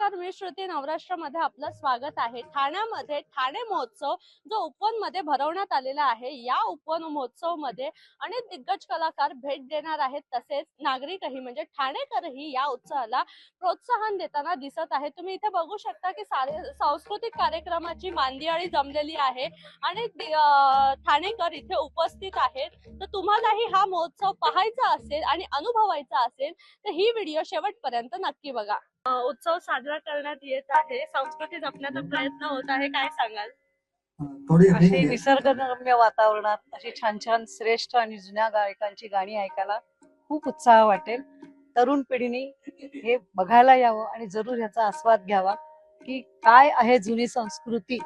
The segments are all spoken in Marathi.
नमस्कार, मी श्रुती. नवराष्ट्रामध्ये आपलं स्वागत आहे. ठाण्यामध्ये ठाणे महोत्सव जो उपवन मध्ये भरवण्यात आलेला आहे. या उपवन महोत्सव मध्ये अनेक दिग्गज कलाकार भेट देणार आहेत. तसेच नागरिकही म्हणजे ठाणेकरही या उत्सवाला प्रोत्साहन देताना दिसत आहेत. तुम्ही इथे बघू शकता की सांस्कृतिक कार्यक्रमाची मांदियाळी जमलेली आहे आणि ठाणेकर इथे उपस्थित आहेत. तर तुम्हालाही हा महोत्सव पाहायचा असेल आणि अनुभवायचा असेल तर ही व्हिडिओ शेवटपर्यंत नक्की बघा. उत्सव साजरा करण्यात येत आहे, संस्कृती जपण्याचा प्रयत्न होत आहे, काय सांगाल? अशी निसर्गरम्य वातावरणात अशी छान छान श्रेष्ठ आणि जुन्या गायकांची गाणी ऐकायला खूप उत्साह वाटेल. तरुण पिढीने हे बघायला यावं आणि जरूर याचा आस्वाद घ्यावा की काय आहे जुनी संस्कृती.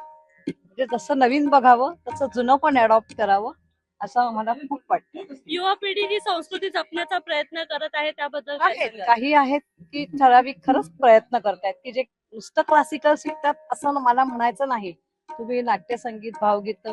म्हणजे जसं नवीन बघावं तसं जुनं पण अडॉप्ट करावं असं मला खूप वाटतं. युवा पिढी ही संस्कृती जपण्याचा प्रयत्न करत आहे, त्याबद्दल काय आहेत सांगाल? काही आहेत की ठराविक खरंच प्रयत्न करतायत की जे नुसतं क्लासिकल शिकतात असं मला म्हणायचं नाही. तुम्ही नाट्यसंगीत, भावगीत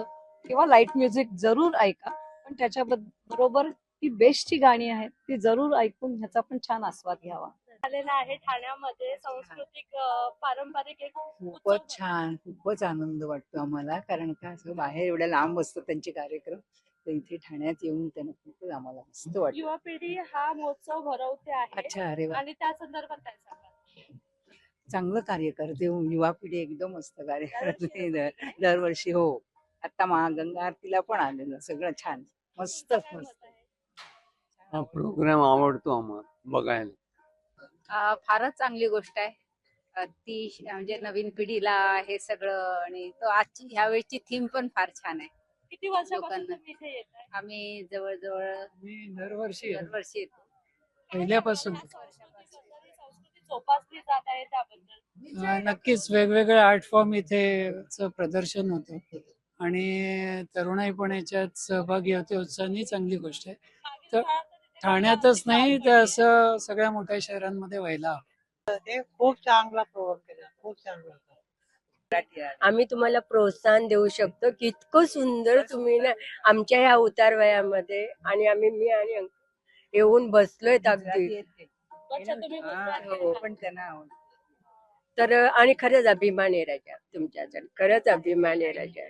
किंवा लाईट म्युझिक जरूर ऐका, पण त्याच्या बरोबर ही बेस्टची गाणी आहेत ती जरूर ऐकून ह्याचा पण छान आस्वाद घ्यावा. आलेला आहे ठाण्यामध्ये सांस्कृतिक पारंपरिक एक खूपच छान, खूपच आनंद वाटतो आम्हाला, कारण का असं बाहेर एवढ्या लांब असतो त्यांचे कार्यक्रम, तर इथे ठाण्यात येऊन त्यांना खूपच आम्हाला मस्त वाटतं. युवा पिढी हा महोत्सव भरवते आहे अच्छा, अरे वा, आणि त्या संदर्भात काय सांगाल? चांगलं कार्य करते युवा पिढी, एकदम मस्त कार्य करते दरवर्षी. हो, आता गंगा आरतीला पण आलेलं, सगळं छान, मस्त मस्त. हा प्रोग्राम आवडतो आम्हाला बघायला. फारच चांगली गोष्ट आहे. ती म्हणजे नवीन पिढीला हे सगळं, आणि तो आजची ह्यावेळची थीम पण फार छान आहे. किती वर्षापासून लोकांना- तुम्ही इथे येत आहे? आम्ही जवळजवळ मी दरवर्षी येतो. दरवर्षी येतो. पहिल्यापासून. संस्कृती जोपासली जात आहे त्याबद्दल नक्कीच वेगवेगळे आर्ट फॉर्म इथे प्रदर्शन होतं आणि तरुणाई पण याच्यात सहभागी होते. उत्साहाने चांगली गोष्ट आहे. तर ठाण्यातच नाही तर असं सगळ्या मोठ्या शहरांमध्ये व्हायला हवं. खूप चांगला प्रोग्राम केला, खूप चांगला. आम्ही तुम्हाला प्रोत्साहन देऊ शकतो की इतकं सुंदर तुम्ही ना आमच्या ह्या उतार वयामध्ये, आणि मी आणि येऊन बसलोय अगदी. अच्छा, तुम्ही हो. पण त्यांना आवडतं. तर आणि खरंच अभिमान आहे राजा तुमच्यासाठी, खरंच अभिमान आहे राजा.